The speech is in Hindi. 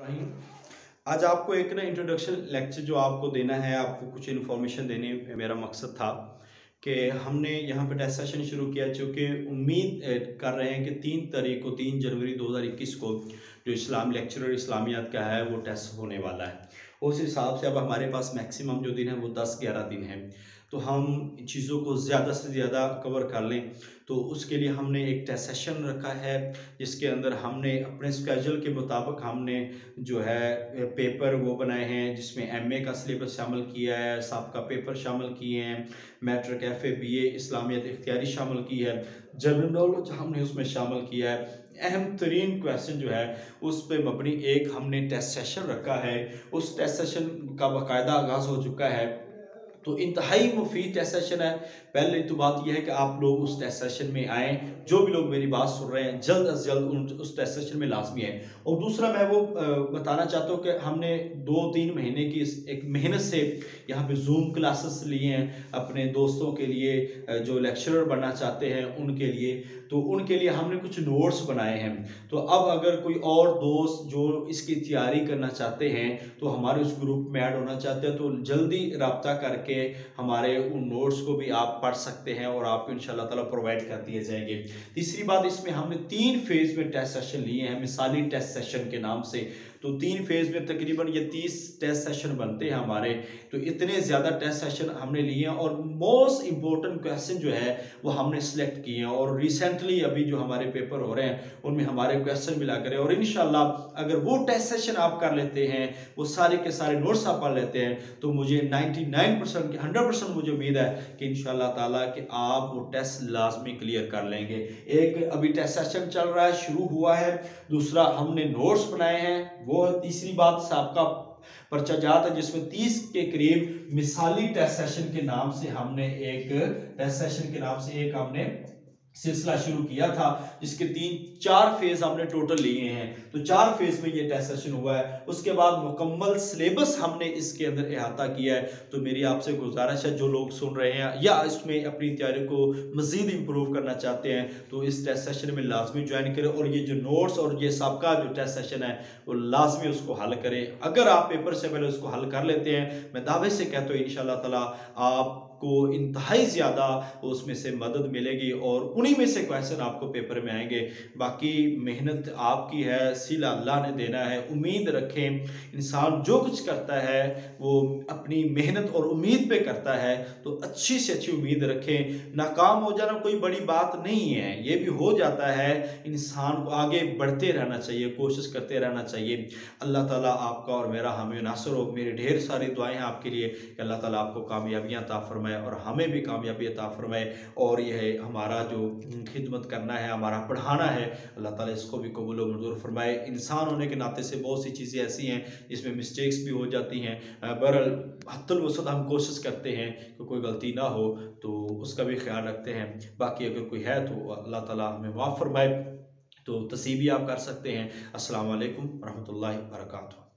आज आपको एक ना इंट्रोडक्शन लेक्चर जो आपको देना है, आपको कुछ इन्फॉर्मेशन देने मेरा मकसद था कि हमने यहाँ पे टेस्ट सेशन शुरू किया, चूँकि उम्मीद कर रहे हैं कि 3 जनवरी 2021 को जो इस्लाम लेक्चरर इस्लामियात का है वो टेस्ट होने वाला है। उस हिसाब से अब हमारे पास मैक्सिमम जो दिन है वो 10-11 दिन है, तो हम चीज़ों को ज़्यादा से ज़्यादा कवर कर लें। तो उसके लिए हमने एक टेस्ट सेशन रखा है जिसके अंदर हमने अपने स्केड्यूल के मुताबिक हमने जो है पेपर वो बनाए हैं, जिसमें एमए का सिलेबस शामिल किया है, सबका पेपर शामिल किए हैं, मैट्रिक एफए बीए इस्लामियत इख्तियारी शामिल की है, जनरल नॉलेज हमने उसमें शामिल किया है। अहम तरीन क्वेश्चन जो है उस पर मबनी एक हमने टेस्ट सेशन रखा है। उस टेस्ट सेशन का बाकायदा आगाज़ हो चुका है, तो इंतहाई मुफीद टेस्ट सेशन है। पहले तो बात यह है कि आप लोग उस टेस्ट सेशन में आएँ, जो भी लोग मेरी बात सुन रहे हैं जल्द अज जल्द उस टेस्ट सेशन में लाजमी है। और दूसरा मैं वो बताना चाहता हूँ कि हमने 2-3 महीने की एक मेहनत से यहाँ पे जूम क्लासेस लिए हैं अपने दोस्तों के लिए, जो लेक्चरर बनना चाहते हैं उनके लिए। तो उनके लिए हमने कुछ नोट्स बनाए हैं। तो अब अगर कोई और दोस्त जो इसकी तैयारी करना चाहते हैं, तो हमारे उस ग्रुप में ऐड होना चाहते हैं, तो जल्दी रब्ता करके हमारे उन नोट्स को भी आप पढ़ सकते हैं और आपको इंशाल्लाह ताला प्रोवाइड कर दिए जाएंगे। तीसरी बात, इसमें हमने 3 फेज में टेस्ट सेशन लिए हैं, मिसाली टेस्ट सेशन के नाम से। तो 3 फेज में तकरीबन ये 30 टेस्ट सेशन बनते हैं हमारे। तो इतने ज़्यादा टेस्ट सेशन हमने लिए हैं और मोस्ट इंपॉर्टेंट क्वेश्चन जो है वो हमने सिलेक्ट किए हैं। और रिसेंटली अभी जो हमारे पेपर हो रहे हैं उनमें हमारे क्वेश्चन मिला करें, और इंशाल्लाह अगर वो टेस्ट सेशन आप कर लेते हैं, वो सारे के सारे नोट्स आप पढ़ लेते हैं, तो मुझे 99% 100% मुझे उम्मीद है कि इंशाल्लाह ताला कि आप वो टेस्ट लाजमी क्लियर कर लेंगे। एक अभी टेस्ट सेशन चल रहा है, शुरू हुआ है, दूसरा हमने नोट्स बनाए हैं, वो तीसरी बात सबका पर्चा जात है जिसमें 30 के करीब मिसाली टेस्ट सेशन के नाम से हमने एक टेस्ट सेशन के नाम से एक हमने सिलसिला शुरू किया था, जिसके 3-4 फेज हमने टोटल लिए हैं। तो 4 फेज में ये टेस्ट सेशन हुआ है। उसके बाद मुकम्मल सिलेबस हमने इसके अंदर अहाता किया है। तो मेरी आपसे गुजारिश है, जो लोग सुन रहे हैं या इसमें अपनी तैयारी को मजीद इंप्रूव करना चाहते हैं, तो इस टेस्ट सेशन में लाजमी ज्वाइन करें और ये जो नोट्स और ये सबका जो टेस्ट सेशन है वो लाजमी उसको हल करें। अगर आप पेपर से पहले उसको हल कर लेते हैं, मैं दावे से कहता हूँ इंशाल्लाह ताला आपको इंतहाई ज़्यादा उसमें से मदद मिलेगी और उन्हीं में से क्वेश्चन आपको पेपर में आएंगे। बाकी मेहनत आपकी है, सिला अल्लाह ने देना है। उम्मीद रखें, इंसान जो कुछ करता है वो अपनी मेहनत और उम्मीद पे करता है, तो अच्छी से अच्छी उम्मीद रखें। नाकाम हो जाना कोई बड़ी बात नहीं है, ये भी हो जाता है। इंसान को आगे बढ़ते रहना चाहिए, कोशिश करते रहना चाहिए। अल्लाह ताला आपका और मेरा हामी नासर हो। मेरी ढेर सारी दुआएं हैं आपके लिए कि अल्लाह ताला आपको कामयाबियाँ अता फरमाए और हमें भी कामयाबी अता फरमाए। और यह हमारा जो खिदमत करना है, हमारा पढ़ाना है, अल्लाह ताला इसको भी कबूल और मंजूर फरमाए। इंसान होने के नाते से बहुत सी चीज़ें ऐसी हैं जिसमें मिस्टेक्स भी हो जाती हैं। बहरहाल हत्तुल वसत हम कोशिश करते हैं कि कोई गलती ना हो, तो उसका भी ख्याल रखते हैं। बाकी अगर कोई है तो अल्लाह ताला हमें माफ़ फरमाए। तो तस्बीह भी आप कर सकते हैं। अस्सलाम वालेकुम रहमतुल्लाहि व बरकातुहू।